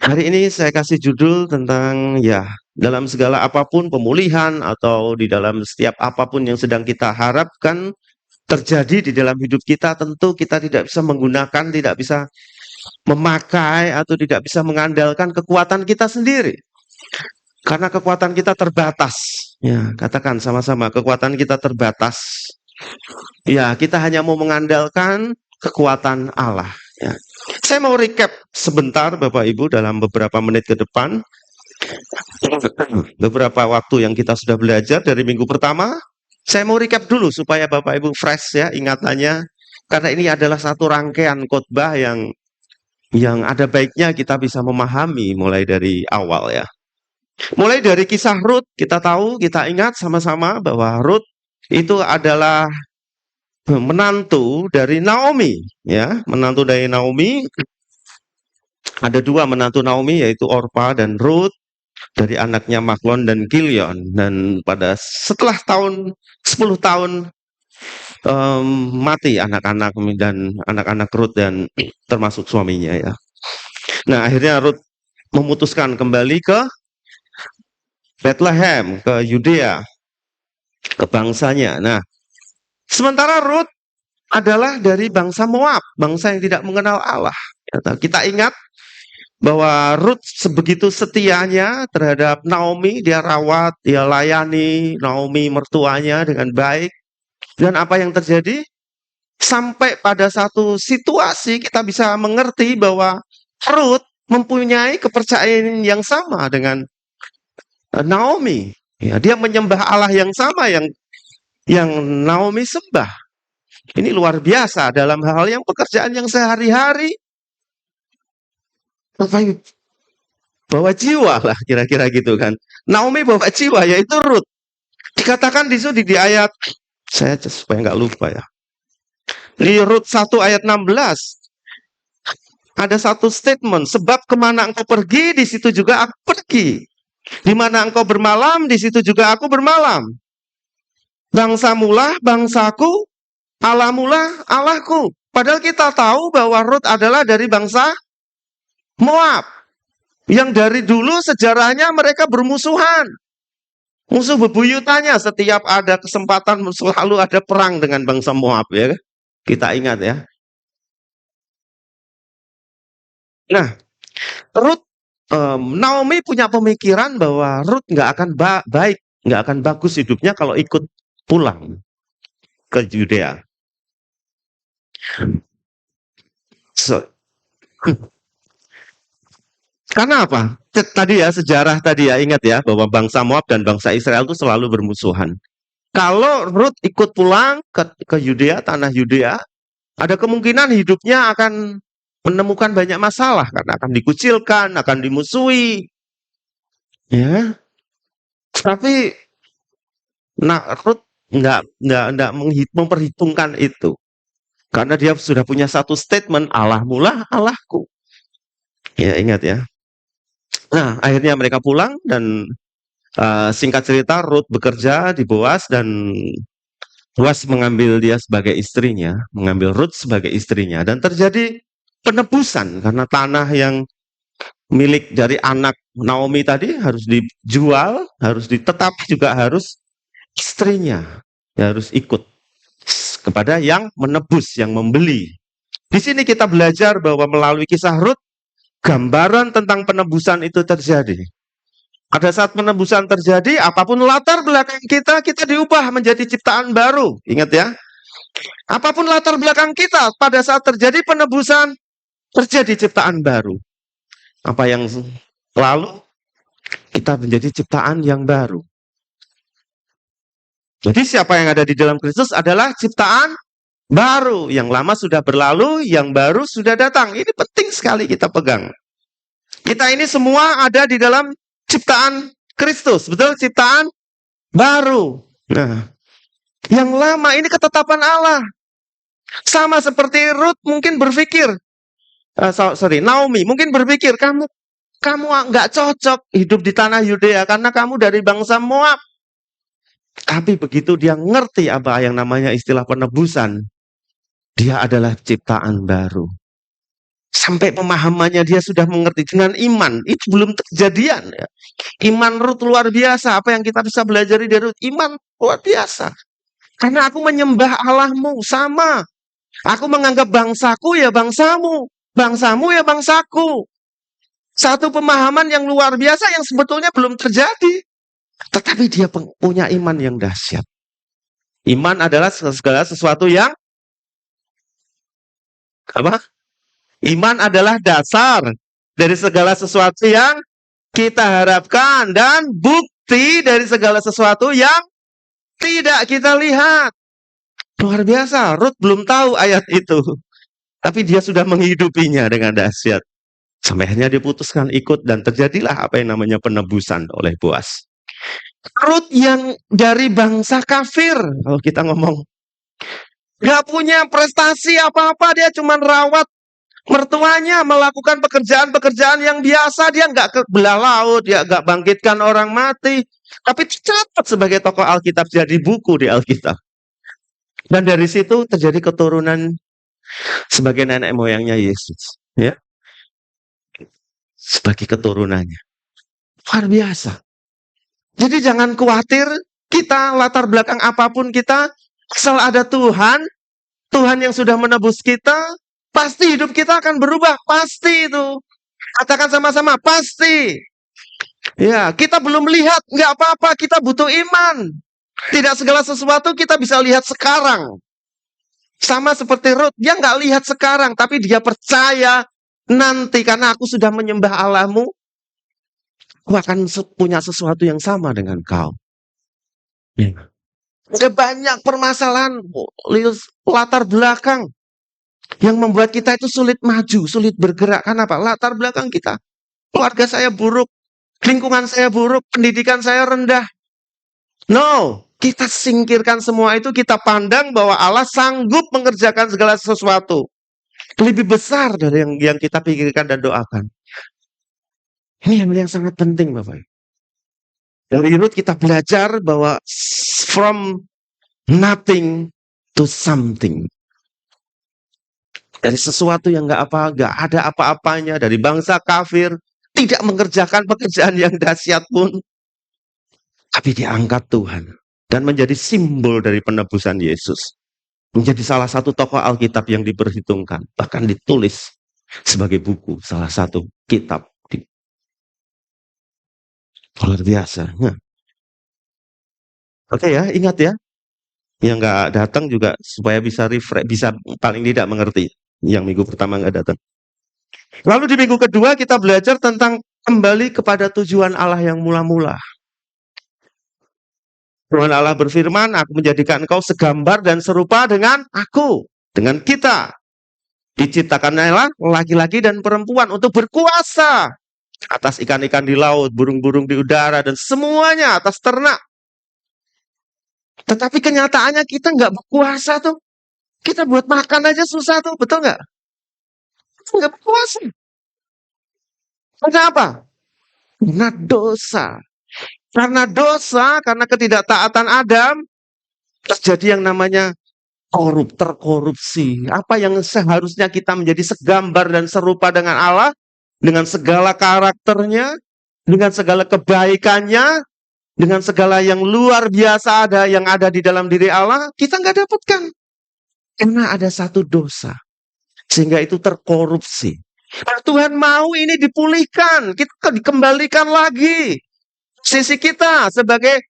Hari ini saya kasih judul tentang ya, dalam segala apapun pemulihan atau di dalam setiap apapun yang sedang kita harapkan terjadi di dalam hidup kita, tentu kita tidak bisa menggunakan, tidak bisa memakai atau tidak bisa mengandalkan kekuatan kita sendiri. Karena kekuatan kita terbatas. Ya, katakan sama-sama, kekuatan kita terbatas. Ya, kita hanya mau mengandalkan kekuatan Allah. Ya. Saya mau recap sebentar Bapak Ibu dalam beberapa menit ke depan. Beberapa waktu yang kita sudah belajar dari minggu pertama, saya mau recap dulu supaya Bapak Ibu fresh ya ingatannya, karena ini adalah satu rangkaian khotbah yang ada baiknya kita bisa memahami mulai dari awal ya. Mulai dari kisah Ruth, kita tahu, kita ingat sama-sama bahwa Ruth itu adalah menantu dari Naomi ya, menantu dari Naomi. Ada dua menantu Naomi yaitu Orpa dan Ruth, dari anaknya Mahlon dan Kilion, dan pada setelah 10 tahun mati anak-anak dan anak-anak Ruth dan termasuk suaminya ya. Nah, akhirnya Ruth memutuskan kembali ke Bethlehem, ke Yudea, ke bangsanya. Nah, sementara Ruth adalah dari bangsa Moab, bangsa yang tidak mengenal Allah. Kita ingat bahwa Ruth sebegitu setianya terhadap Naomi, dia rawat, dia layani Naomi mertuanya dengan baik. Dan apa yang terjadi? Sampai pada satu situasi kita bisa mengerti bahwa Ruth mempunyai kepercayaan yang sama dengan Naomi. Ya, dia menyembah Allah yang sama yang Naomi sembah. Ini luar biasa dalam hal yang pekerjaan yang sehari-hari. Bawa jiwa lah kira-kira gitu kan. Naomi bawa jiwa yaitu Ruth. Dikatakan di situ di ayat, saya supaya nggak lupa ya. Di Ruth 1 ayat 16 ada satu statement, sebab kemana engkau pergi, di situ juga aku pergi. Di mana engkau bermalam, di situ juga aku bermalam. Bangsamulah bangsaku, Allahmulah Allahku. Padahal kita tahu bahwa Ruth adalah dari bangsa Moab, yang dari dulu sejarahnya mereka bermusuhan. Musuh bebuyutannya, setiap ada kesempatan selalu ada perang dengan bangsa Moab ya. Kita ingat ya. Nah, Ruth, Naomi punya pemikiran bahwa Ruth nggak akan baik, nggak akan bagus hidupnya kalau ikut pulang ke Yudea. Karena apa? Tadi ya, sejarah tadi ya, ingat ya, bahwa bangsa Moab dan bangsa Israel itu selalu bermusuhan. Kalau Ruth ikut pulang ke Yudea, tanah Yudea, ada kemungkinan hidupnya akan menemukan banyak masalah karena akan dikucilkan, akan dimusuhi. Ya. Tapi Ruth nggak memperhitungkan itu. Karena dia sudah punya satu statement, Allahmulah Allahku. Ya, ingat ya. Nah, akhirnya mereka pulang dan singkat cerita Ruth bekerja di Boas dan Boas mengambil dia sebagai istrinya, mengambil Ruth sebagai istrinya, dan terjadi penebusan karena tanah yang milik dari anak Naomi tadi harus dijual, tetapi juga harus istrinya harus ikut kepada yang menebus, yang membeli. Di sini kita belajar bahwa melalui kisah Ruth, gambaran tentang penebusan itu terjadi. Pada saat penebusan terjadi, apapun latar belakang kita diubah menjadi ciptaan baru. Ingat ya, apapun latar belakang kita, pada saat terjadi penebusan, terjadi ciptaan baru. Apa yang lalu, kita menjadi ciptaan yang baru. Jadi siapa yang ada di dalam Kristus adalah ciptaan baru. Yang lama sudah berlalu, yang baru sudah datang. Ini penting sekali kita pegang. Kita ini semua ada di dalam ciptaan Kristus, betul? Ciptaan baru. Nah, yang lama ini ketetapan Allah. Sama seperti Ruth mungkin berpikir, Naomi mungkin berpikir, kamu nggak cocok hidup di tanah Yudea karena kamu dari bangsa Moab. Tapi begitu dia ngerti apa yang namanya istilah penebusan, dia adalah ciptaan baru. Sampai pemahamannya dia sudah mengerti dengan iman. Itu belum kejadian ya. Iman Rut luar biasa. Apa yang kita bisa belajar dari Rut? Iman luar biasa. Karena aku menyembah Allahmu sama. Aku menganggap bangsaku ya bangsamu. Bangsamu ya bangsaku. Satu pemahaman yang luar biasa yang sebetulnya belum terjadi. Tetapi dia punya iman yang dahsyat. Iman adalah segala sesuatu yang apa? Iman adalah dasar dari segala sesuatu yang kita harapkan dan bukti dari segala sesuatu yang tidak kita lihat. Luar biasa, Ruth belum tahu ayat itu. Tapi dia sudah menghidupinya dengan dahsyat. Sampai akhirnya diputuskan ikut dan terjadilah apa yang namanya penebusan oleh Boas. Ruth yang dari bangsa kafir, kalau kita ngomong, gak punya prestasi apa-apa, dia cuma rawat mertuanya, melakukan pekerjaan-pekerjaan yang biasa, dia nggak ke belah laut, dia nggak bangkitkan orang mati, tapi tercatat sebagai tokoh Alkitab, jadi buku di Alkitab. Dan dari situ terjadi keturunan sebagai nenek moyangnya Yesus, ya, sebagai keturunannya. Luar biasa. Jadi jangan khawatir, kita latar belakang apapun kita, asal ada Tuhan, Tuhan yang sudah menebus kita, pasti hidup kita akan berubah, pasti itu. Katakan sama-sama, pasti. Ya, kita belum lihat, nggak apa-apa, kita butuh iman. Tidak segala sesuatu kita bisa lihat sekarang. Sama seperti Ruth, dia nggak lihat sekarang, tapi dia percaya nanti karena aku sudah menyembah Allahmu, aku akan punya sesuatu yang sama dengan kau. Ya. Ada banyak permasalahan latar belakang yang membuat kita itu sulit maju, sulit bergerak. Kenapa? Latar belakang kita. Keluarga saya buruk, lingkungan saya buruk, pendidikan saya rendah. No, kita singkirkan semua itu, kita pandang bahwa Allah sanggup mengerjakan segala sesuatu. Lebih besar dari yang kita pikirkan dan doakan. Ini yang sangat penting, Bapak. Dari Ruth kita belajar bahwa from nothing to something. Dari sesuatu yang nggak ada apa-apanya, dari bangsa kafir, tidak mengerjakan pekerjaan yang dahsyat pun, tapi diangkat Tuhan dan menjadi simbol dari penebusan Yesus. Menjadi salah satu tokoh Alkitab yang diperhitungkan, bahkan ditulis sebagai buku, salah satu kitab. Luar biasa. Nah. Oke ya, ingat ya, yang nggak datang juga supaya bisa refresh, bisa paling tidak mengerti. Yang minggu pertama nggak datang. Lalu di minggu kedua kita belajar tentang kembali kepada tujuan Allah yang mula-mula. Tuhan Allah berfirman, aku menjadikan engkau segambar dan serupa dengan aku, dengan kita. Diciptakanlah laki-laki dan perempuan untuk berkuasa atas ikan-ikan di laut, burung-burung di udara, dan semuanya atas ternak. Tetapi kenyataannya kita nggak berkuasa tuh. Kita buat makan aja susah tuh, betul nggak? Kita nggak berkuasa. Kenapa? Karena dosa. Karena ketidaktaatan Adam, terjadi yang namanya terkorupsi. Apa yang seharusnya kita menjadi segambar dan serupa dengan Allah, dengan segala karakternya, dengan segala kebaikannya, dengan segala yang luar biasa yang ada di dalam diri Allah, kita nggak dapatkan. Karena ada satu dosa. Sehingga itu terkorupsi. Nah, Tuhan mau ini dipulihkan, kita dikembalikan lagi. Sisi kita sebagai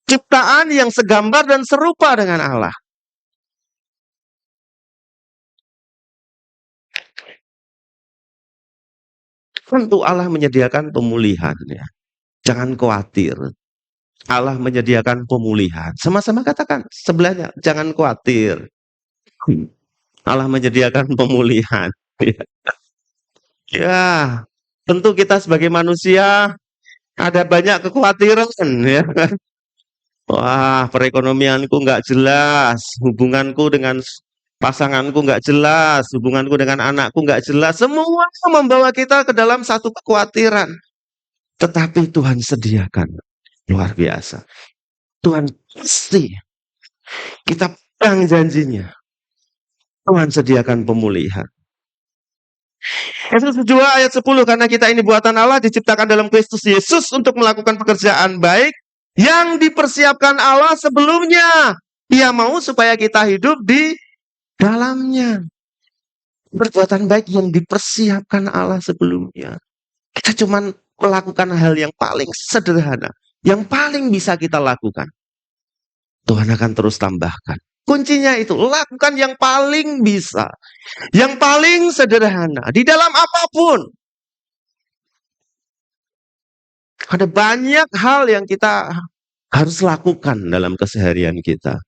ciptaan yang segambar dan serupa dengan Allah. Tentu Allah menyediakan pemulihan ya. Jangan khawatir. Allah menyediakan pemulihan. Sama-sama katakan sebelahnya, jangan khawatir. Allah menyediakan pemulihan. Ya, tentu kita sebagai manusia ada banyak kekhawatiran ya. Wah, perekonomianku nggak jelas, hubunganku dengan pasanganku nggak jelas, hubunganku dengan anakku nggak jelas. Semua membawa kita ke dalam satu kekhawatiran. Tetapi Tuhan sediakan. Luar biasa. Tuhan pasti. Kita pegang janjinya. Tuhan sediakan pemulihan. Efesus 2 ayat 10, karena kita ini buatan Allah, diciptakan dalam Kristus Yesus untuk melakukan pekerjaan baik yang dipersiapkan Allah sebelumnya. Ia mau supaya kita hidup di dalamnya. Perbuatan baik yang dipersiapkan Allah sebelumnya. Kita cuma melakukan hal yang paling sederhana, yang paling bisa kita lakukan. Tuhan akan terus tambahkan. Kuncinya itu, lakukan yang paling bisa, yang paling sederhana, di dalam apapun. Ada banyak hal yang kita harus lakukan dalam keseharian kita.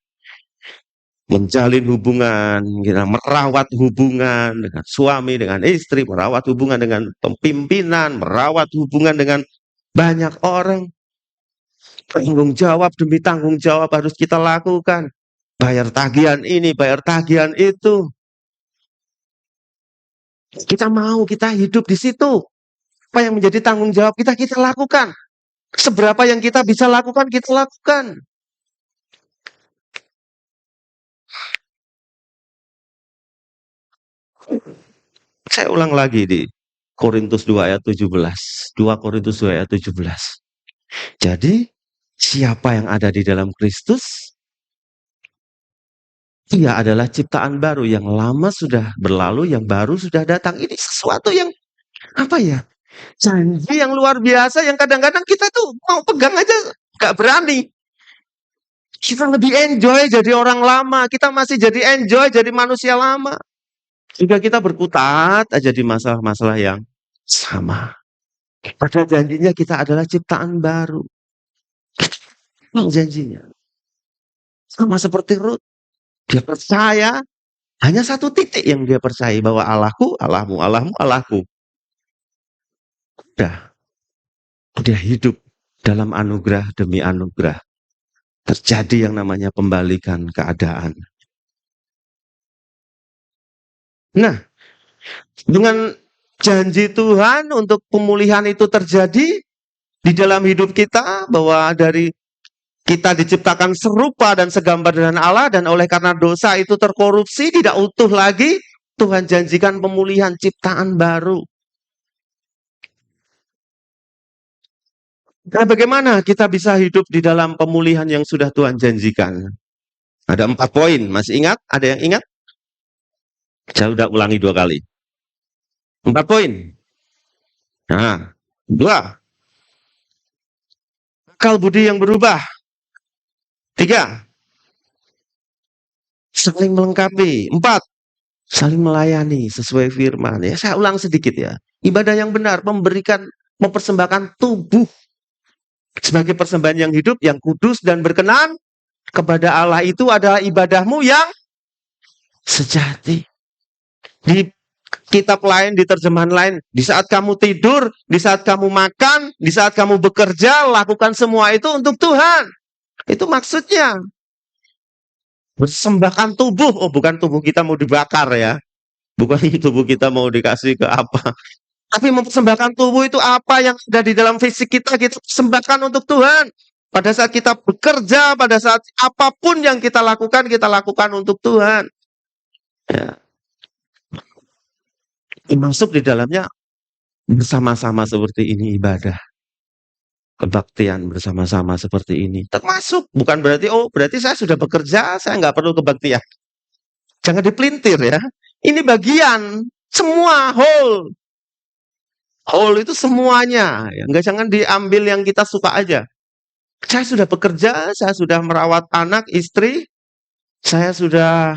Menjalin hubungan, merawat hubungan dengan suami, dengan istri, merawat hubungan dengan pimpinan, merawat hubungan dengan banyak orang. Tanggung jawab demi tanggung jawab harus kita lakukan. Bayar tagihan ini, bayar tagihan itu. Kita mau, kita hidup di situ. Apa yang menjadi tanggung jawab kita, kita lakukan. Seberapa yang kita bisa lakukan, kita lakukan. Saya ulang lagi di Korintus 2 ayat 17. 2 Korintus 2 ayat 17. Jadi, siapa yang ada di dalam Kristus, ia adalah ciptaan baru. Yang lama sudah berlalu, yang baru sudah datang. Ini sesuatu yang, apa ya, janji yang luar biasa, yang kadang-kadang kita tuh mau pegang aja gak berani. Kita lebih enjoy jadi orang lama, kita masih jadi enjoy jadi manusia lama. Jika kita berkutat aja di masalah-masalah yang sama. Padahal janjinya kita adalah ciptaan baru. Janjinya. Sama seperti Ruth. Dia percaya, hanya satu titik yang dia percaya, bahwa Allahku, Allahmu, Allahmu, Allahku. Dia hidup dalam anugerah demi anugerah. Terjadi yang namanya pembalikan keadaan. Nah, dengan janji Tuhan untuk pemulihan itu terjadi di dalam hidup kita, bahwa dari kita diciptakan serupa dan segambar dengan Allah, dan oleh karena dosa itu terkorupsi, tidak utuh lagi, Tuhan janjikan pemulihan, ciptaan baru. Nah, bagaimana kita bisa hidup di dalam pemulihan yang sudah Tuhan janjikan? Ada 4 poin, masih ingat? Ada yang ingat? Saya sudah ulangi 2 kali. 4 poin. Nah, 2. Akal budi yang berubah. 3. Saling melengkapi. 4. Saling melayani sesuai firman. Ya, saya ulang sedikit ya. Ibadah yang benar, mempersembahkan tubuh sebagai persembahan yang hidup, yang kudus dan berkenan kepada Allah, itu adalah ibadahmu yang sejati. Di kitab lain, di terjemahan lain, di saat kamu tidur, di saat kamu makan, di saat kamu bekerja, lakukan semua itu untuk Tuhan. Itu maksudnya. Persembahkan tubuh. Oh, bukan tubuh kita mau dibakar ya. Bukan tubuh kita mau dikasih ke apa. Tapi mempersembahkan tubuh itu apa yang ada di dalam fisik kita persembahkan untuk Tuhan. Pada saat kita bekerja, pada saat apapun yang kita lakukan untuk Tuhan. Ya. Masuk di dalamnya bersama-sama seperti ini ibadah. Kebaktian bersama-sama seperti ini. Termasuk, bukan berarti saya sudah bekerja, saya nggak perlu kebaktian. Jangan dipelintir ya. Ini bagian, semua, whole. Whole itu semuanya. Ya. Jangan diambil yang kita suka aja. Saya sudah bekerja, saya sudah merawat anak, istri, saya sudah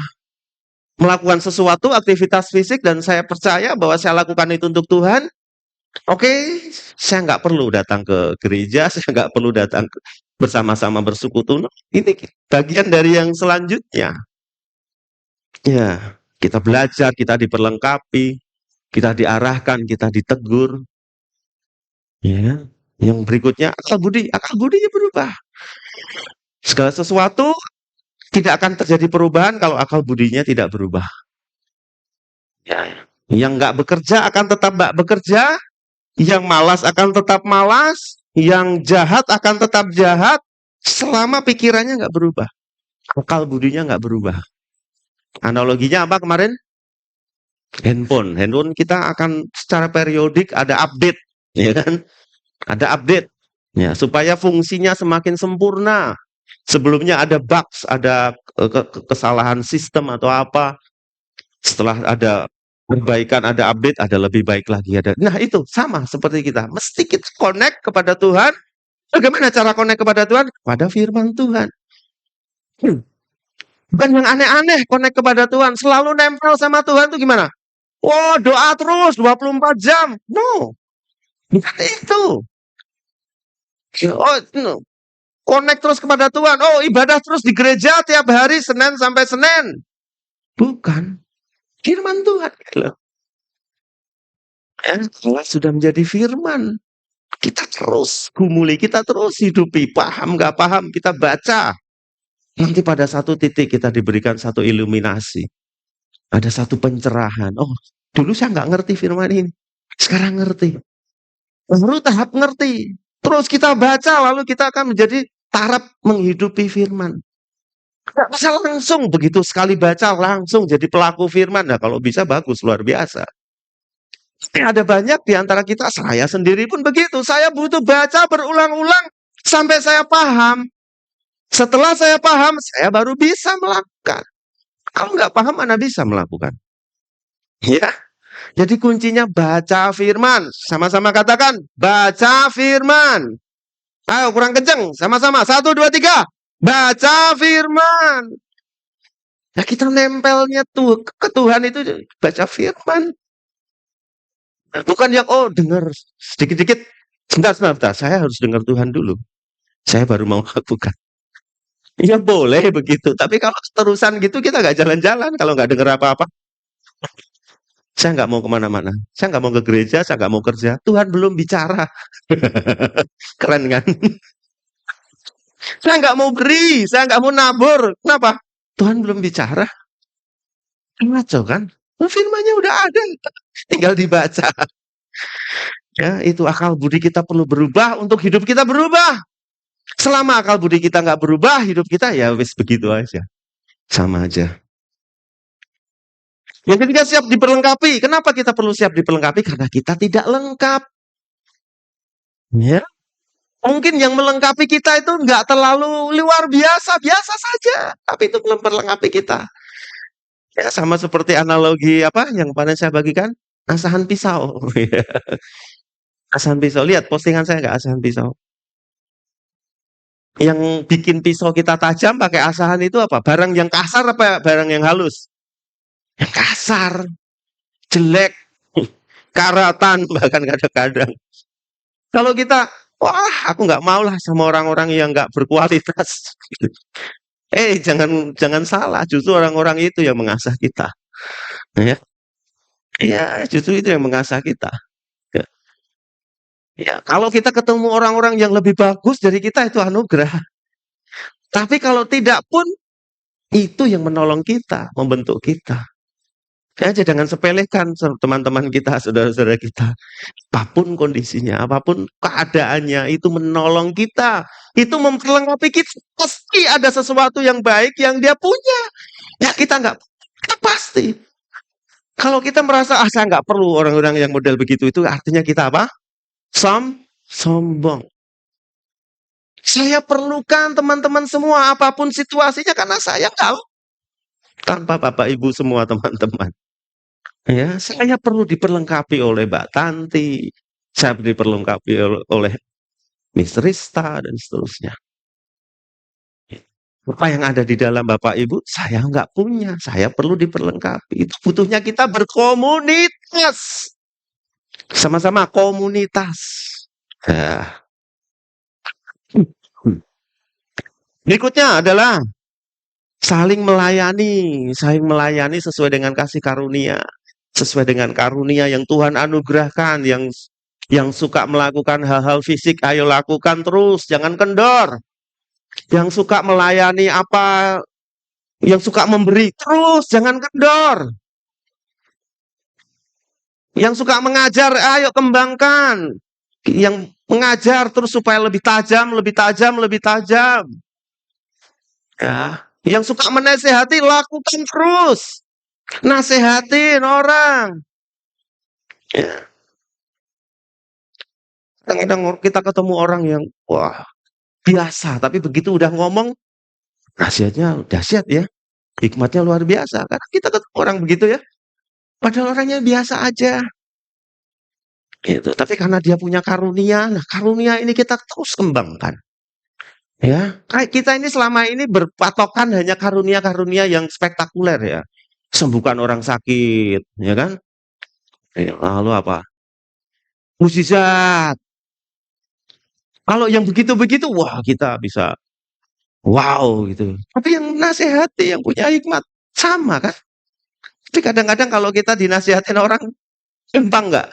melakukan sesuatu, aktivitas fisik, dan saya percaya bahwa saya lakukan itu untuk Tuhan. Oke, saya nggak perlu datang ke gereja, saya nggak perlu datang bersama-sama bersekutu. Ini bagian dari yang selanjutnya. Ya, kita belajar, kita diperlengkapi, kita diarahkan, kita ditegur. Ya, yang berikutnya akal budinya berubah. Segala sesuatu tidak akan terjadi perubahan kalau akal budinya tidak berubah. Ya, yang nggak bekerja akan tetap nggak bekerja, yang malas akan tetap malas, yang jahat akan tetap jahat, selama pikirannya nggak berubah, akal budinya nggak berubah. Analoginya apa kemarin? Handphone kita akan secara periodik ada update, ya kan? Ada update, ya, supaya fungsinya semakin sempurna. Sebelumnya ada bugs, ada kesalahan sistem atau apa. Setelah ada perbaikan, ada update, ada lebih baik lagi. Nah itu sama seperti kita. Mesti kita connect kepada Tuhan. Bagaimana cara connect kepada Tuhan? Pada firman Tuhan. Bukan yang aneh-aneh connect kepada Tuhan. Selalu nempel sama Tuhan itu gimana? Oh, doa terus 24 jam. No, bukan itu. Oh, no. Connect terus kepada Tuhan. Oh, ibadah terus di gereja tiap hari Senin sampai Senin. Bukan. Firman Tuhan. Ya, kalau sudah menjadi firman, kita terus gumuli, kita terus hidupi. Paham nggak paham, kita baca. Nanti pada satu titik kita diberikan satu iluminasi. Ada satu pencerahan. Oh, dulu saya nggak ngerti firman ini. Sekarang ngerti. Baru tahap ngerti. Terus kita baca, lalu kita akan menjadi taraf menghidupi firman. Nggak bisa langsung begitu sekali baca langsung jadi pelaku firman. Nah kalau bisa bagus, luar biasa. Ada banyak di antara kita, saya sendiri pun begitu. Saya butuh baca berulang-ulang sampai saya paham. Setelah saya paham, saya baru bisa melakukan. Kalau nggak paham, mana bisa melakukan. Ya, jadi kuncinya baca firman. Sama-sama katakan, baca firman. Ayo kurang kenceng, sama-sama. 1, 2, 3. Baca firman. Nah kita nempelnya tuh ke Tuhan itu baca firman. Bukan yang, oh dengar sedikit-sedikit. Sebentar. Saya harus dengar Tuhan dulu. Saya baru mau lakukan. Ya boleh begitu. Tapi kalau terusan gitu kita nggak jalan-jalan. Kalau nggak dengar apa-apa. Saya nggak mau kemana-mana. Saya nggak mau ke gereja, saya nggak mau kerja. Tuhan belum bicara. Keren kan? Saya nggak mau beri, saya nggak mau nabur. Kenapa? Tuhan belum bicara. Ngaco kan? Firmannya udah ada. Tinggal dibaca. Ya, itu akal budi kita perlu berubah untuk hidup kita berubah. Selama akal budi kita nggak berubah, hidup kita ya wis begitu aja. Sama aja. Yang ketiga siap diperlengkapi. Kenapa kita perlu siap diperlengkapi? Karena kita tidak lengkap. Ya. Mungkin yang melengkapi kita itu nggak terlalu luar biasa, biasa saja. Tapi itu memperlengkapi kita. Ya, sama seperti analogi apa yang kemarin saya bagikan, asahan pisau. Asahan pisau. Lihat postingan saya nggak asahan pisau. Yang bikin pisau kita tajam pakai asahan itu apa? Barang yang kasar apa barang yang halus? Yang kasar, jelek, karatan bahkan kadang-kadang. Kalau kita, wah aku nggak mau lah sama orang-orang yang nggak berkualitas. Jangan salah, justru orang-orang itu yang mengasah kita. Ya, ya justru itu yang mengasah kita. Ya, ya, kalau kita ketemu orang-orang yang lebih bagus dari kita itu anugerah. Tapi kalau tidak pun itu yang menolong kita, membentuk kita. Ya, jangan sepelekan teman-teman kita, saudara-saudara kita. Apapun kondisinya, apapun keadaannya, itu menolong kita. Itu memperlengkapi kita. Pasti ada sesuatu yang baik yang dia punya. Ya kita nggak, kita pasti. Kalau kita merasa, saya nggak perlu orang-orang yang model begitu, itu artinya kita apa? Sombong. Saya perlukan teman-teman semua, apapun situasinya, karena saya tahu. Tanpa Bapak Ibu semua teman-teman. Ya, saya perlu diperlengkapi oleh Mbak Tanti, saya diperlengkapi oleh Miss Rista dan seterusnya. Apa yang ada di dalam Bapak Ibu, saya nggak punya. Saya perlu diperlengkapi. Itu butuhnya kita berkomunitas. Sama-sama komunitas. Nah. Berikutnya adalah saling melayani sesuai dengan kasih karunia. Sesuai dengan karunia yang Tuhan anugerahkan, yang suka melakukan hal-hal fisik, ayo lakukan terus, jangan kendor. Yang suka melayani apa, yang suka memberi terus, jangan kendor. Yang suka mengajar, ayo kembangkan. Yang mengajar terus supaya lebih tajam, lebih tajam, lebih tajam. Ya. Yang suka menasehati, lakukan terus. Nasehatin orang. Ya, kadang-kadang kita ketemu orang yang wah biasa, tapi begitu udah ngomong nasihatnya dahsyat ya, hikmatnya luar biasa. Karena kita ketemu orang begitu ya, padahal orangnya biasa aja. Gitu. Tapi karena dia punya karunia, nah karunia ini kita terus kembangkan. Ya, kayak kita ini selama ini berpatokan hanya karunia-karunia yang spektakuler ya. Sembuhkan orang sakit, ya kan? Ya, lalu apa? Mukjizat. Kalau yang begitu-begitu, wah kita bisa wow gitu. Tapi yang nasihati, yang punya hikmat, sama kan? Tapi kadang-kadang kalau kita dinasihatin orang, gampang nggak?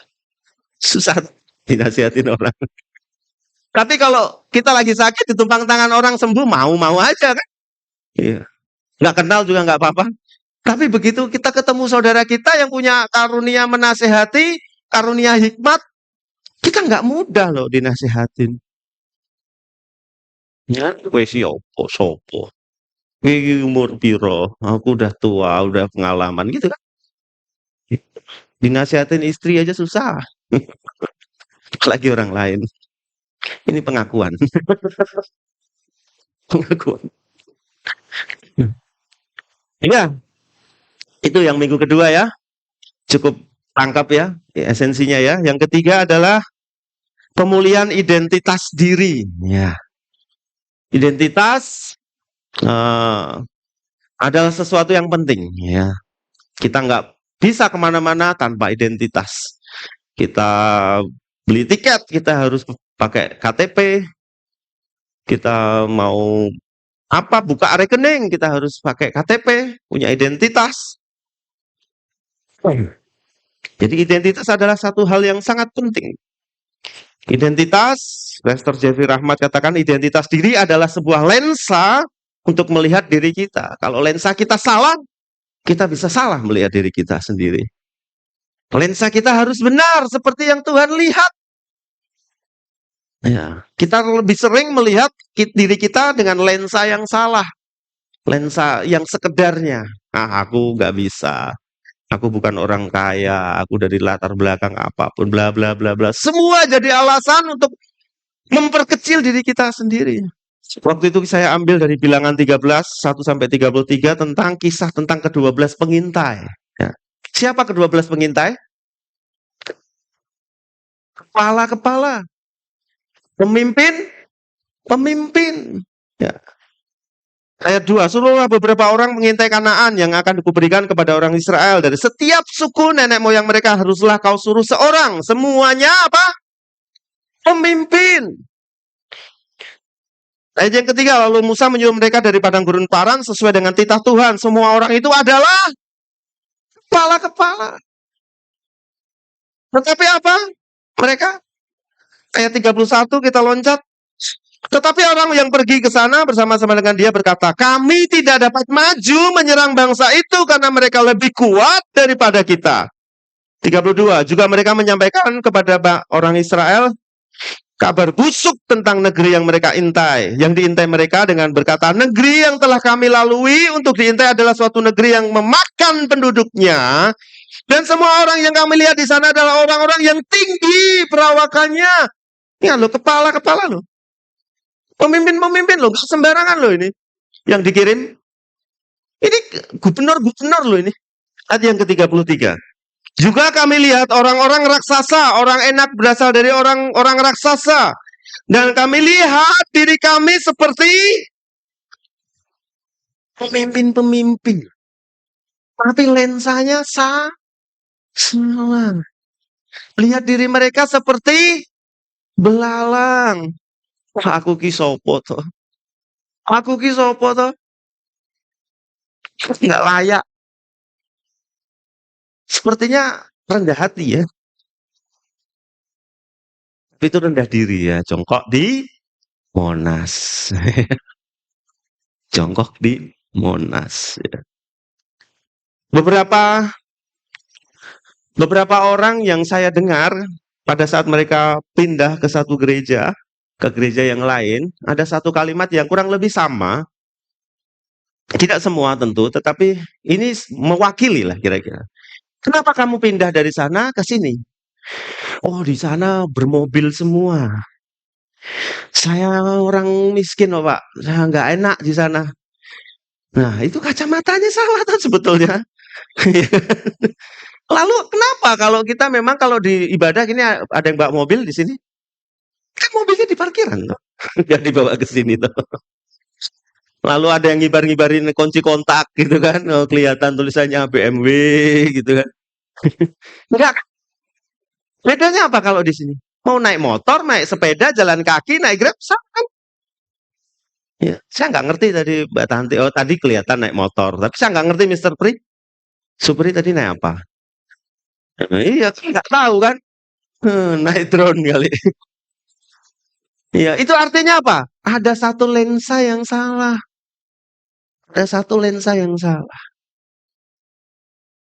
Susah dinasihatin orang. Tapi kalau kita lagi sakit, ditumpang tangan orang sembuh, mau-mau aja kan? Iya. Nggak kenal juga nggak apa-apa. Tapi begitu kita ketemu saudara kita yang punya karunia menasehati, karunia hikmat, kita nggak mudah loh dinasehatin. Ya, kowe si opo sopo. Iki umur piro? Aku udah tua, udah pengalaman gitu kan. Dinasehatin istri aja susah. Apalagi orang lain. Ini pengakuan. Pengakuan. Ya, itu yang minggu kedua ya. Cukup tangkap ya esensinya ya. Yang ketiga adalah pemulihan identitas diri. Ya, identitas adalah sesuatu yang penting ya. Kita nggak bisa kemana-mana tanpa identitas. Kita beli tiket, kita harus pakai KTP. Kita mau apa buka rekening, kita harus pakai KTP, punya identitas. Jadi identitas adalah satu hal yang sangat penting. Identitas, Lester Jeffrey Rahmat katakan identitas diri adalah sebuah lensa untuk melihat diri kita. Kalau lensa kita salah, kita bisa salah melihat diri kita sendiri. Lensa kita harus benar seperti yang Tuhan lihat. Ya, kita lebih sering melihat diri kita dengan lensa yang salah. Lensa yang sekedarnya. Ah, aku nggak bisa. Aku bukan orang kaya, aku dari latar belakang apapun, bla bla bla bla. Semua jadi alasan untuk memperkecil diri kita sendiri. Waktu itu saya ambil dari bilangan 13, 1 sampai 33 tentang kisah tentang ke-12 pengintai. Ya. Siapa ke-12 pengintai? Kepala-kepala. Pemimpin, pemimpin. Ya. Ayat 2, suruhlah beberapa orang mengintai Kanaan yang akan diberikan kepada orang Israel. Dari setiap suku nenek moyang mereka haruslah kau suruh seorang. Semuanya apa? Pemimpin. Ayat yang ketiga, lalu Musa menyuruh mereka dari padang gurun Paran sesuai dengan titah Tuhan. Semua orang itu adalah kepala-kepala. Tetapi apa? Mereka, ayat 31 kita loncat. Tetapi orang yang pergi ke sana bersama-sama dengan dia berkata, kami tidak dapat maju menyerang bangsa itu karena mereka lebih kuat daripada kita. 32, juga mereka menyampaikan kepada orang Israel kabar busuk tentang negeri yang mereka intai. Yang diintai mereka dengan berkata, negeri yang telah kami lalui untuk diintai adalah suatu negeri yang memakan penduduknya. Dan semua orang yang kami lihat di sana adalah orang-orang yang tinggi perawakannya. Ya loh, kepala-kepala loh. Pemimpin-pemimpin loh, sembarangan loh ini. Yang dikirim. Ini gubernur-gubernur loh ini. Ayat yang ke-33. Juga kami lihat orang-orang raksasa, orang enak berasal dari orang-orang raksasa. Dan kami lihat diri kami seperti pemimpin-pemimpin. Tapi lensanya salah. Lihat diri mereka seperti belalang. Aku ki sopo toh. Aku ki sopo toh. Nggak layak. Sepertinya rendah hati ya. Tapi itu rendah diri ya. Jongkok di Monas. Jongkok di Monas. Ya. Beberapa orang yang saya dengar pada saat mereka pindah ke satu gereja, ke gereja yang lain, ada satu kalimat yang kurang lebih sama. Tidak semua tentu, tetapi ini mewakili lah kira-kira. Kenapa kamu pindah dari sana ke sini? Oh, di sana bermobil semua. Saya orang miskin loh, Pak. Saya nggak enak di sana. Nah, itu kacamatanya salah kan sebetulnya. Lalu kenapa kalau kita memang kalau di ibadah gini ada yang bawa mobil di sini, kan mobilnya di parkiran tuh. Nggak dibawa ke sini tuh. Lalu ada yang ngibar-ngibarin kunci kontak gitu kan, oh, kelihatan tulisannya BMW gitu kan. Enggak, bedanya apa kalau di sini? Mau naik motor, naik sepeda, jalan kaki, naik Grab, sama kan? Ya, saya nggak ngerti tadi Mbak Tanti. Oh, tadi kelihatan naik motor, tapi saya nggak ngerti Mister Pri. Supri tadi naik apa? Iya, kan nggak tahu kan? Naik drone kali. Iya, itu artinya apa? Ada satu lensa yang salah. Ada satu lensa yang salah.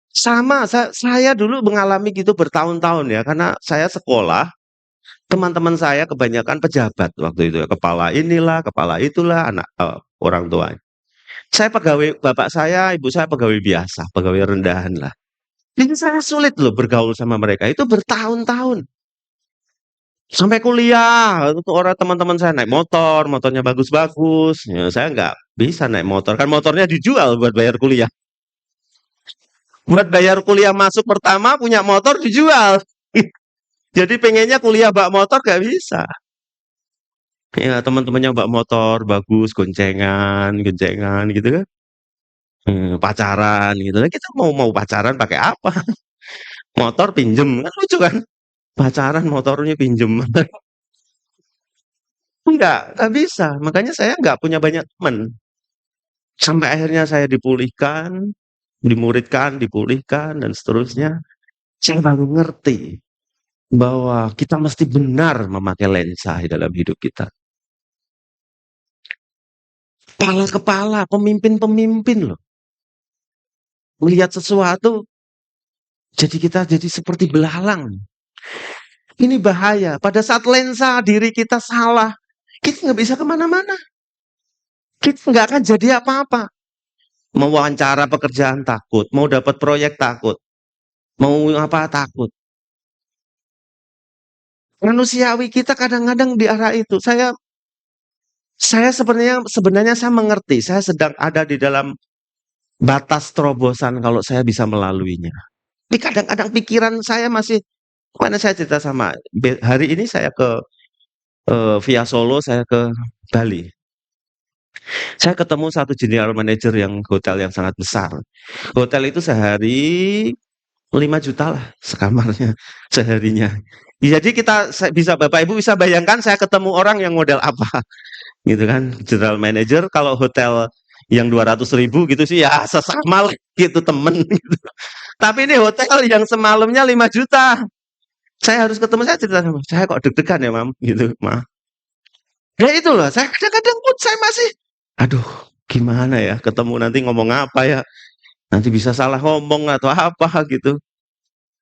Sama, saya dulu mengalami gitu bertahun-tahun ya, karena saya sekolah, teman-teman saya kebanyakan pejabat waktu itu ya, kepala inilah, kepala itulah, orang tua. Saya pegawai, bapak saya, ibu saya pegawai biasa, pegawai rendahan lah. Ini saya sulit loh bergaul sama mereka, itu bertahun-tahun. Sampai kuliah, itu orang teman-teman saya naik motor, motornya bagus-bagus. Ya, saya nggak bisa naik motor, kan motornya dijual buat bayar kuliah. Buat bayar kuliah masuk pertama punya motor dijual. Jadi pengennya kuliah bak motor gak bisa. Ya teman-temannya bak motor bagus, goncengan, goncengan gitu kan. Pacaran gitu. Nah, kita mau mau pacaran pakai apa? Motor pinjem kan lucu kan? Pacaran motornya pinjem. Enggak bisa. Makanya saya nggak punya banyak teman. Sampai akhirnya saya dipulihkan, dimuridkan, dipulihkan dan seterusnya. Saya baru ngerti bahwa kita mesti benar memakai lensa di dalam hidup kita. Kepala-kepala, pemimpin-pemimpin loh. Melihat sesuatu, jadi kita jadi seperti belalang. Ini bahaya. Pada saat lensa diri kita salah, kita nggak bisa kemana-mana. Kita nggak akan jadi apa-apa. Mau wawancara pekerjaan takut, mau dapat proyek takut, mau apa takut. Manusiawi kita kadang-kadang di arah itu. Saya sebenarnya saya mengerti. Saya sedang ada di dalam batas terobosan kalau saya bisa melaluinya. Tapi kadang-kadang pikiran saya masih mana saya cerita sama hari ini saya ke via Solo saya ke Bali. Saya ketemu satu general manager yang hotel yang sangat besar. Hotel itu sehari 5 juta lah sekamarnya seharinya. Jadi bisa Bapak Ibu bisa bayangkan saya ketemu orang yang model apa gitu kan. General manager kalau hotel yang 200.000 gitu sih ya sesama lah gitu temen gitu. Tapi ini hotel yang semalamnya 5 juta. Saya harus ketemu saya cerita sama saya kok deg-degan ya Mam gitu, Ma. Ya itulah, saya kadang-kadang pun saya masih, aduh gimana ya ketemu nanti ngomong apa ya, nanti bisa salah ngomong atau apa gitu.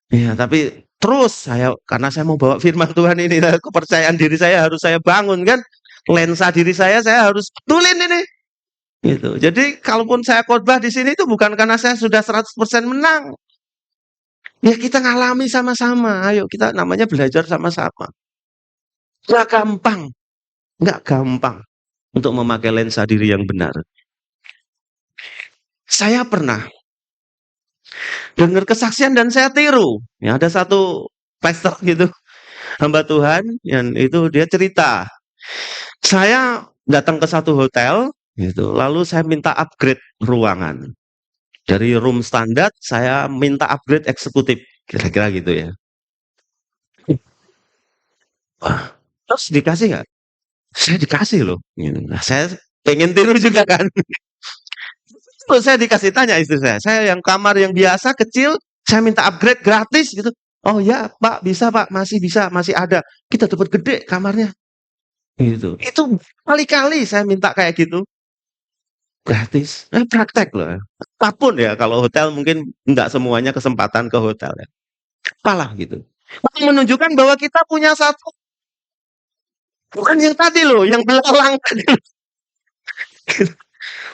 Ya tapi terus karena saya mau bawa firman Tuhan ini, kepercayaan diri saya harus saya bangun kan, lensa diri saya harus betulin ini. Gitu. Jadi kalaupun saya khotbah di sini itu bukan karena saya sudah 100% menang. Ya kita ngalami sama-sama, ayo kita namanya belajar sama-sama. Nggak gampang, nggak gampang untuk memakai lensa diri yang benar. Saya pernah dengar kesaksian dan saya tiru. Ya, ada satu pastor gitu, hamba Tuhan, yang itu dia cerita. Saya datang ke satu hotel, gitu, lalu saya minta upgrade ruangan. Dari room standar, saya minta upgrade eksekutif, kira-kira gitu ya. Wah, terus dikasih nggak? Saya dikasih loh. Gitu. Nah, saya pengen tiru juga kan. Terus saya dikasih tanya istri saya yang kamar yang biasa kecil, saya minta upgrade gratis gitu. Oh ya Pak, bisa Pak, masih bisa, masih ada. Kita dapat gede kamarnya. Gitu. Itu kali-kali saya minta kayak gitu, gratis. Praktek loh. Apapun ya, kalau hotel mungkin nggak semuanya kesempatan ke hotel ya. Apalah gitu. Untuk menunjukkan bahwa kita punya satu, bukan yang tadi loh, yang belalang tadi.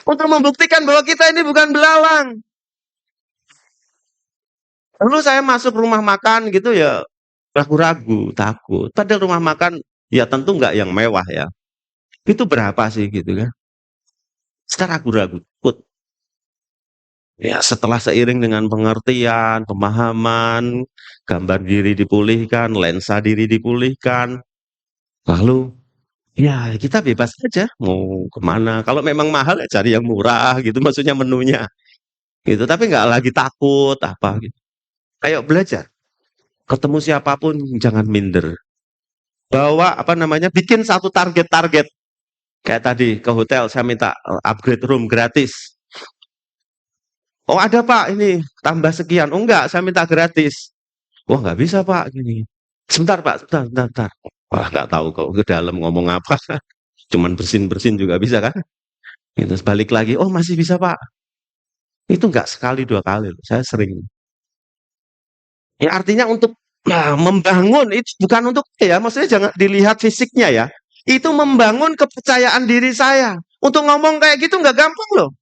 Untuk membuktikan bahwa kita ini bukan belalang. Dulu saya masuk rumah makan gitu ya, ragu-ragu, takut. Padahal rumah makan ya tentu nggak yang mewah ya. Itu berapa sih gitu kan? Saya ragu-ragu, takut. Ya setelah seiring dengan pengertian, pemahaman, gambar diri dipulihkan, lensa diri dipulihkan, lalu ya kita bebas aja mau kemana. Kalau memang mahal ya cari yang murah gitu, maksudnya menunya gitu. Tapi nggak lagi takut apa gitu. Kayak belajar, ketemu siapapun jangan minder. Bawa apa namanya, bikin satu target-target. Kayak tadi ke hotel saya minta upgrade room gratis. Oh ada Pak ini tambah sekian. Oh enggak, saya minta gratis. Wah nggak bisa Pak gini. Sebentar Pak, sebentar. Wah nggak tahu kok ke dalam ngomong apa. Cuman bersin-bersin juga bisa kan? Gitu, balik lagi, oh masih bisa Pak. Itu nggak sekali dua kali loh, saya sering. Ya artinya untuk membangun itu bukan untuk ya, maksudnya jangan dilihat fisiknya ya. Itu membangun kepercayaan diri saya. Untuk ngomong kayak gitu nggak gampang loh.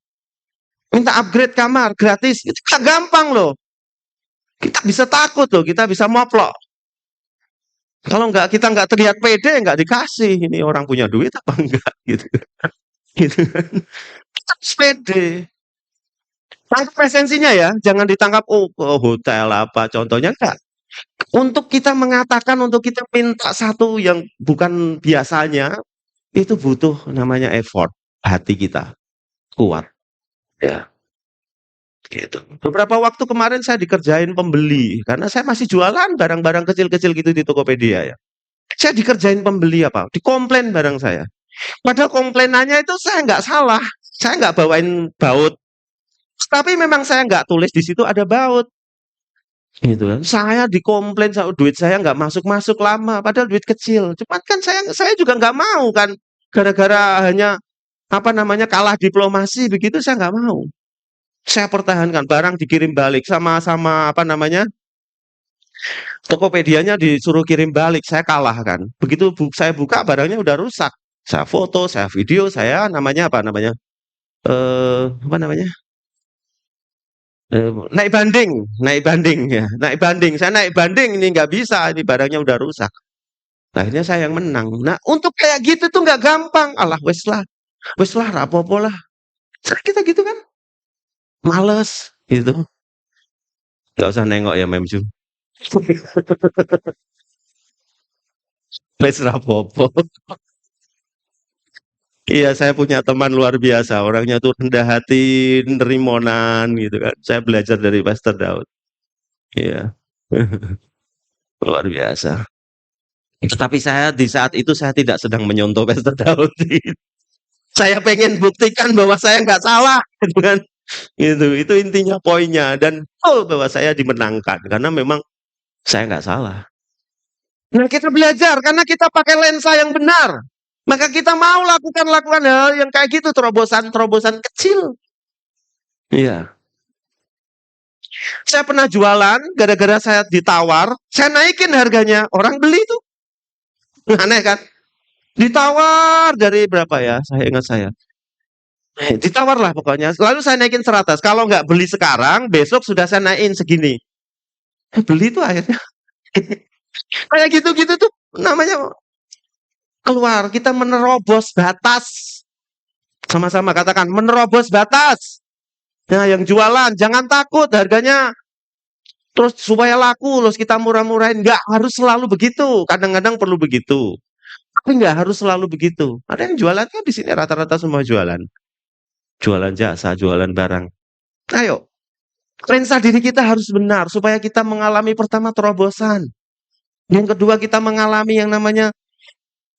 Minta upgrade kamar gratis itu nggak gampang loh. Kita bisa takut loh, kita bisa moplok. Kalau nggak kita nggak terlihat pede, nggak dikasih. Ini orang punya duit apa enggak gitu. Gitu kan. Kita harus pede. Tangkap esensinya ya, jangan ditangkap hotel apa contohnya enggak. Untuk kita mengatakan, untuk kita minta satu yang bukan biasanya, itu butuh namanya effort, hati kita kuat, ya, gitu. Beberapa waktu kemarin saya dikerjain pembeli, karena saya masih jualan barang-barang kecil-kecil gitu di Tokopedia ya. Saya dikerjain pembeli apa? Dikomplain barang saya. Padahal komplainannya itu saya nggak salah, saya nggak bawain baut, tapi memang saya nggak tulis di situ ada baut. Gitu kan. Saya dikomplain sama duit saya nggak masuk-masuk lama, padahal duit kecil. Cuman kan saya juga nggak mau kan, gara-gara hanya apa namanya kalah diplomasi begitu saya nggak mau. Saya pertahankan barang dikirim balik sama apa namanya Tokopedia-nya disuruh kirim balik, saya kalah kan. Begitu saya buka barangnya udah rusak. Saya foto, saya video, saya namanya apa namanya? Apa namanya? Naik banding ya, naik banding. Saya naik banding ini nggak bisa, ini barangnya udah rusak. Akhirnya saya yang menang. Nah, untuk kayak gitu tuh nggak gampang. Allah, wes lah, rapopo lah. Kita gitu kan, males gitu. Nggak usah nengok ya, Memju. Wes rapopo. Iya, saya punya teman luar biasa. Orangnya tuh rendah hati, nerimonan gitu kan. Saya belajar dari Pastor Daud. Iya, luar biasa. Tetapi saya di saat itu saya tidak sedang menyontoh Pastor Daud. Saya pengen buktikan bahwa saya nggak salah, gitu kan. Itu intinya poinnya dan bahwa saya dimenangkan karena memang saya nggak salah. Nah kita belajar karena kita pakai lensa yang benar. Maka kita mau lakukan hal yang kayak gitu, terobosan-terobosan kecil. Iya. Saya pernah jualan, gara-gara saya ditawar, saya naikin harganya. Orang beli tuh. Aneh kan? Ditawar dari berapa ya? Saya ingat saya. Ditawar lah pokoknya. Lalu saya naikin 100. Kalau nggak beli sekarang, besok sudah saya naikin segini. Beli tuh akhirnya. Kayak gitu-gitu tuh namanya keluar. Kita menerobos batas. Sama-sama katakan, menerobos batas. Nah, yang jualan, jangan takut harganya. Terus supaya laku, terus kita murah-murahin. Nggak harus selalu begitu. Kadang-kadang perlu begitu. Tapi nggak harus selalu begitu. Ada yang jualan kan di sini rata-rata semua jualan. Jualan jasa, jualan barang. Ayo, lensa diri kita harus benar supaya kita mengalami pertama terobosan. Yang kedua kita mengalami yang namanya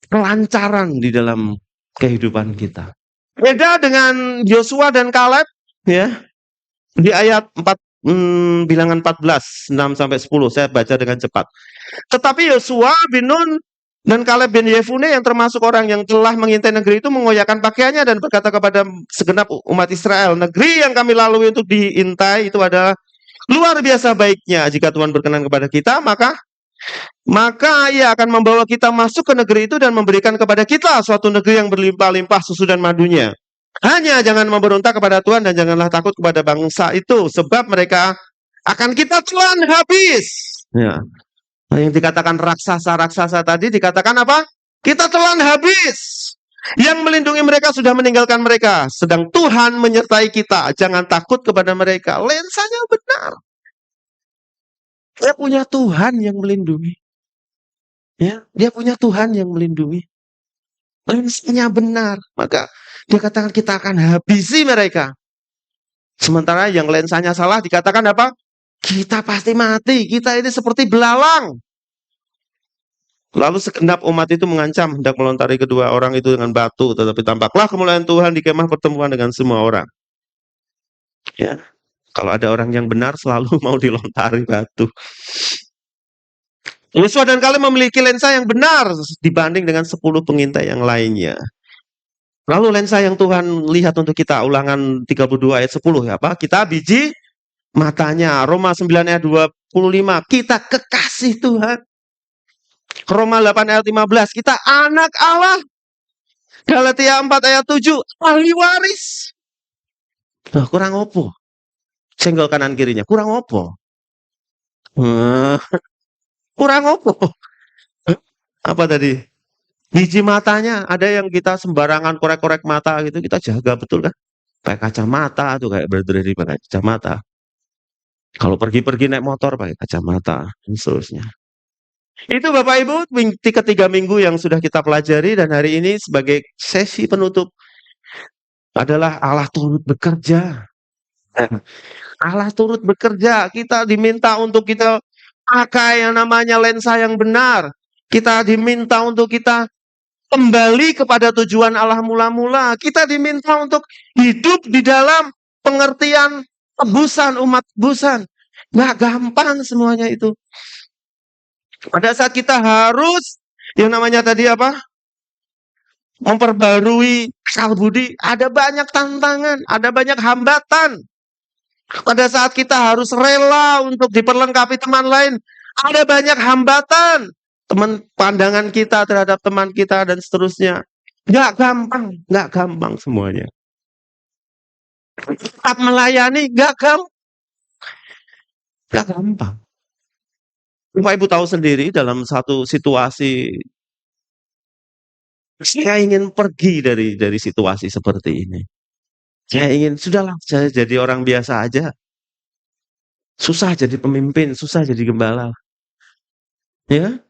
kelancaran di dalam kehidupan kita. Beda dengan Yosua dan Kaleb ya. Di ayat 4 bilangan 14, 6 sampai 10 saya baca dengan cepat. Tetapi Yosua bin Nun dan Kaleb bin Yefune yang termasuk orang yang telah mengintai negeri itu mengoyakkan pakaiannya dan berkata kepada segenap umat Israel, negeri yang kami lalui untuk diintai itu adalah luar biasa baiknya. Jika Tuhan berkenan kepada kita, maka Ia akan membawa kita masuk ke negeri itu dan memberikan kepada kita suatu negeri yang berlimpah-limpah susu dan madunya. Hanya jangan memberontak kepada Tuhan dan janganlah takut kepada bangsa itu, sebab mereka akan kita telan habis. Ya. Yang dikatakan raksasa-raksasa tadi dikatakan apa? Kita telan habis. Yang melindungi mereka sudah meninggalkan mereka, sedang Tuhan menyertai kita. Jangan takut kepada mereka. Lensanya benar. Dia punya Tuhan yang melindungi. Ya, dia punya Tuhan yang melindungi. Lensanya benar, maka dia katakan kita akan habisi mereka. Sementara yang lensanya salah dikatakan apa? Kita pasti mati, kita ini seperti belalang. Lalu segenap umat itu mengancam hendak melontari kedua orang itu dengan batu, tetapi tampaklah kemuliaan Tuhan di kemah pertemuan dengan semua orang. Ya, kalau ada orang yang benar selalu mau dilontari batu. Yosua dan Kaleb memiliki lensa yang benar dibanding dengan 10 pengintai yang lainnya. Lalu lensa yang Tuhan lihat untuk kita, Ulangan 32 ayat 10 ya, apa? Kita biji matanya. Roma 9 ayat 25, kita kekasih Tuhan. Roma 8 ayat 15, kita anak Allah. Galatia 4 ayat 7, ahli waris. Nah, kurang opo? Senggol kanan kirinya, kurang opo? Kurang opo? Apa tadi? Biji matanya, ada yang kita sembarangan korek-korek mata gitu, kita jaga betul kan? Pakai kacamata tuh, kayak berdiri pakai kacamata. Kalau pergi-pergi naik motor pakai kacamata, dan seterusnya. Itu Bapak Ibu, ketiga minggu yang sudah kita pelajari, dan hari ini sebagai sesi penutup adalah Allah turut bekerja. Allah turut bekerja, kita diminta untuk kita pakai yang namanya lensa yang benar. Kita diminta untuk kita kembali kepada tujuan Allah mula-mula. Kita diminta untuk hidup di dalam pengertian tebusan, umat tebusan. Nggak gampang semuanya itu. Pada saat kita harus yang namanya tadi apa? Memperbarui akal budi, ada banyak tantangan, ada banyak hambatan. Pada saat kita harus rela untuk diperlengkapi teman lain, ada banyak hambatan. Teman pandangan kita terhadap teman kita dan seterusnya. Nggak gampang semuanya. Tetap melayani, nggak gampang. Bapak Ibu tahu sendiri dalam satu situasi, saya ingin pergi dari situasi seperti ini. Saya ingin, sudahlah, saya jadi orang biasa aja. Susah jadi pemimpin, susah jadi gembala. Ya,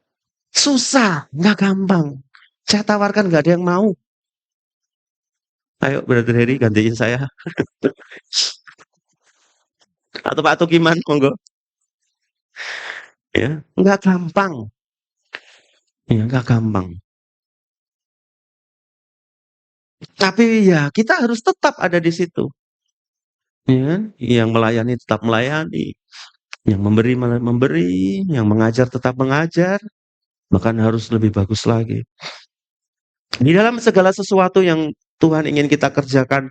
susah, nggak gampang. Saya tawarkan nggak ada yang mau. Ayo, Brother Heri, gantiin saya. Atau Pak Tukiman, monggo. Ya, nggak gampang. Ya, nggak gampang. Tapi ya, kita harus tetap ada di situ. Ya, yang melayani tetap melayani. Yang memberi, yang mengajar tetap mengajar. Bahkan harus lebih bagus lagi. Di dalam segala sesuatu yang Tuhan ingin kita kerjakan,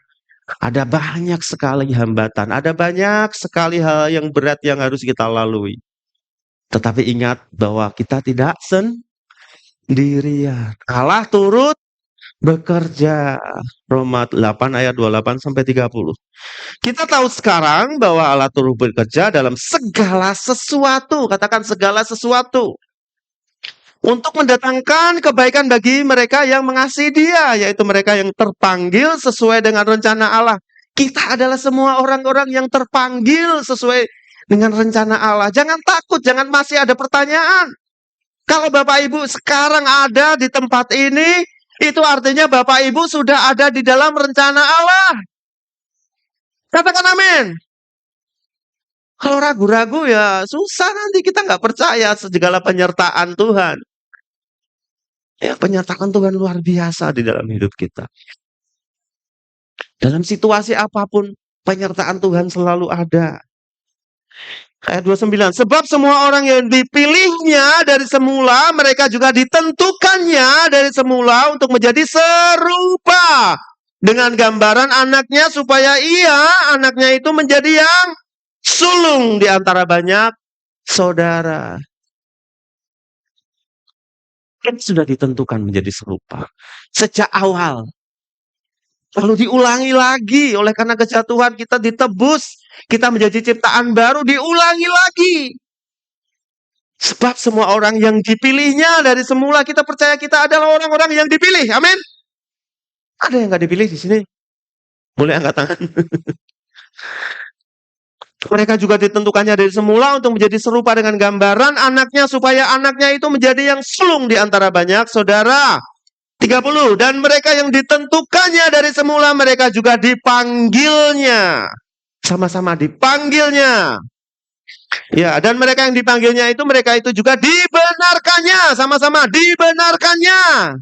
ada banyak sekali hambatan, ada banyak sekali hal yang berat yang harus kita lalui. Tetapi ingat bahwa kita tidak sendirian. Allah turut bekerja. Roma 8 ayat 28 sampai 30. Kita tahu sekarang bahwa Allah turut bekerja dalam segala sesuatu. Katakan segala sesuatu. Untuk mendatangkan kebaikan bagi mereka yang mengasihi Dia, yaitu mereka yang terpanggil sesuai dengan rencana Allah. Kita adalah semua orang-orang yang terpanggil sesuai dengan rencana Allah. Jangan takut, jangan masih ada pertanyaan. Kalau Bapak Ibu sekarang ada di tempat ini, itu artinya Bapak Ibu sudah ada di dalam rencana Allah. Katakan amin. Kalau ragu-ragu ya susah, nanti kita nggak percaya segala penyertaan Tuhan. Ya, penyertaan Tuhan luar biasa di dalam hidup kita. Dalam situasi apapun, penyertaan Tuhan selalu ada. Ayat 29, sebab semua orang yang dipilihnya dari semula, mereka juga ditentukannya dari semula untuk menjadi serupa dengan gambaran anaknya, supaya anaknya itu menjadi yang sulung di antara banyak saudara. Kita sudah ditentukan menjadi serupa sejak awal. Lalu diulangi lagi, oleh karena kejatuhan kita ditebus, kita menjadi ciptaan baru, diulangi lagi. Sebab semua orang yang dipilihnya dari semula, kita percaya kita adalah orang-orang yang dipilih. Amin. Ada yang nggak dipilih di sini? Boleh angkat tangan. Mereka juga ditentukannya dari semula untuk menjadi serupa dengan gambaran anaknya, supaya anaknya itu menjadi yang sulung di antara banyak saudara. 30. Dan mereka yang ditentukannya dari semula, mereka juga dipanggilnya. Sama-sama dipanggilnya. Ya, dan mereka yang dipanggilnya itu, mereka itu juga dibenarkannya. Sama-sama dibenarkannya.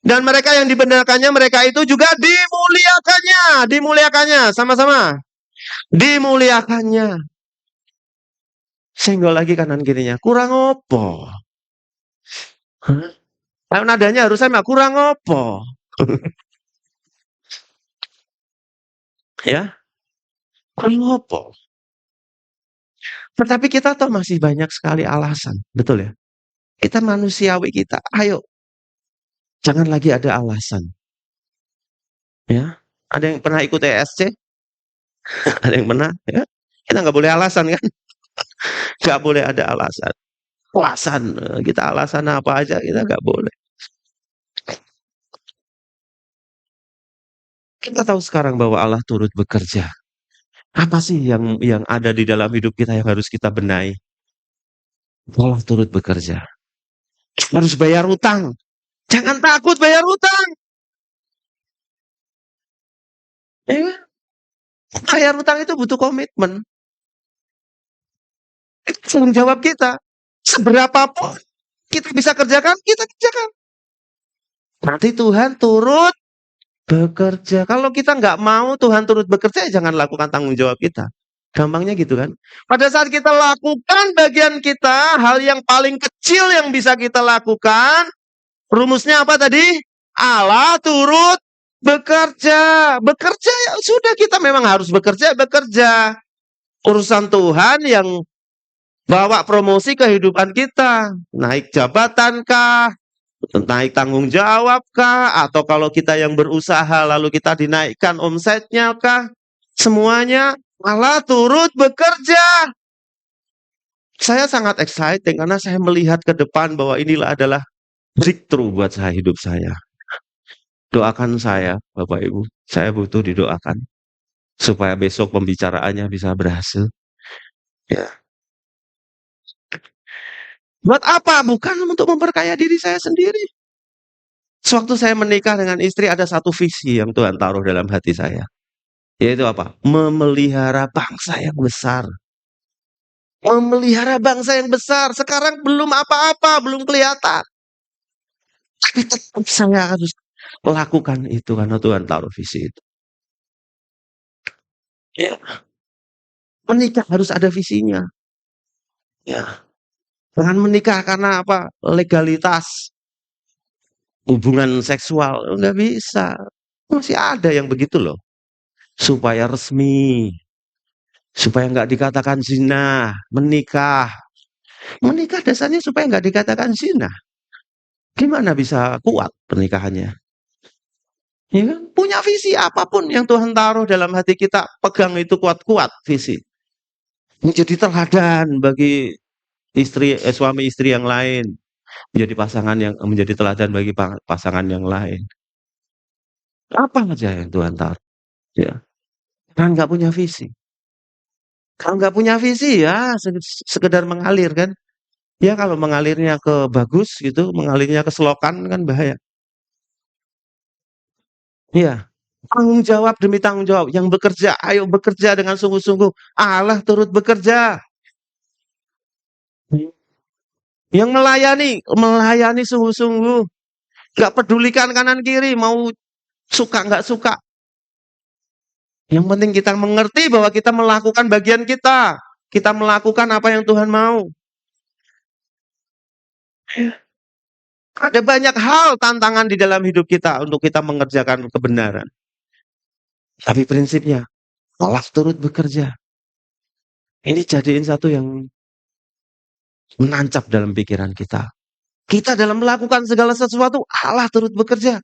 Dan mereka yang dibenarkannya, mereka itu juga dimuliakannya. Dimuliakannya, sama-sama. Dimuliakannya. Senggol lagi kanan kirinya. Kurang opo? Hah? Ayo nadanya harus sama. Kurang opo? Ya, kurang opo? Tetapi kita tuh masih banyak sekali alasan. Betul ya? Kita manusiawi kita. Ayo, jangan lagi ada alasan. Ya, ada yang pernah ikut ESC? Ada yang pernah? Ya? Kita nggak boleh alasan kan? Nggak boleh ada alasan. Alasan, kita alasan apa aja kita nggak boleh. Kita tahu sekarang bahwa Allah turut bekerja. Apa sih yang ada di dalam hidup kita yang harus kita benahi? Allah turut bekerja. Harus bayar utang. Jangan takut bayar utang. Ya kan? Bayar utang itu butuh komitmen. Itu tanggung jawab kita. Seberapapun kita bisa kerjakan, kita kerjakan. Nanti Tuhan turut bekerja. Kalau kita nggak mau Tuhan turut bekerja, ya jangan lakukan tanggung jawab kita. Gampangnya gitu kan. Pada saat kita lakukan bagian kita, hal yang paling kecil yang bisa kita lakukan, rumusnya apa tadi? Allah turut bekerja. Bekerja ya sudah, kita memang harus bekerja. Urusan Tuhan yang bawa promosi kehidupan kita. Naik jabatan kah? Naik tanggung jawab kah? Atau kalau kita yang berusaha lalu kita dinaikkan omsetnya kah? Semuanya Allah turut bekerja. Saya sangat excited karena saya melihat ke depan bahwa inilah adalah breakthrough buat saya, hidup saya. Doakan saya, Bapak Ibu. Saya butuh didoakan supaya besok pembicaraannya bisa berhasil. Ya. Buat apa? Bukan untuk memperkaya diri saya sendiri. Sewaktu saya menikah dengan istri, ada satu visi yang Tuhan taruh dalam hati saya. Yaitu apa? Memelihara bangsa yang besar. Memelihara bangsa yang besar. Sekarang belum apa-apa, belum kelihatan. Tapi tetap saya harus lakukan itu karena Tuhan taruh visi itu. Ya. Menikah harus ada visinya. Ya. Jangan menikah karena apa? Legalitas. Hubungan seksual. Nggak bisa. Masih ada yang begitu loh. Supaya resmi. Supaya nggak dikatakan zina. Menikah. Menikah dasarnya supaya nggak dikatakan zina. Gimana bisa kuat pernikahannya? Ya kan? Punya visi apapun yang Tuhan taruh dalam hati kita, pegang itu kuat-kuat visi. Menjadi teladan bagi suami istri yang lain, menjadi teladan bagi pasangan yang lain. Apa aja yang Tuhan taruh, ya. Kan nggak punya visi. Kalau nggak punya visi ya sekedar mengalir kan. Ya kalau mengalirnya ke bagus gitu, mengalirnya ke selokan kan bahaya. Iya. Tanggung jawab demi tanggung jawab. Yang bekerja, ayo bekerja dengan sungguh-sungguh. Allah turut bekerja. Yang melayani sungguh-sungguh. Gak pedulikan kanan kiri, mau suka nggak suka. Yang penting kita mengerti bahwa kita melakukan bagian kita. Kita melakukan apa yang Tuhan mau. Ada banyak hal tantangan di dalam hidup kita untuk kita mengerjakan kebenaran. Tapi prinsipnya, Allah turut bekerja. Ini jadiin satu yang menancap dalam pikiran kita. Kita dalam melakukan segala sesuatu, Allah turut bekerja.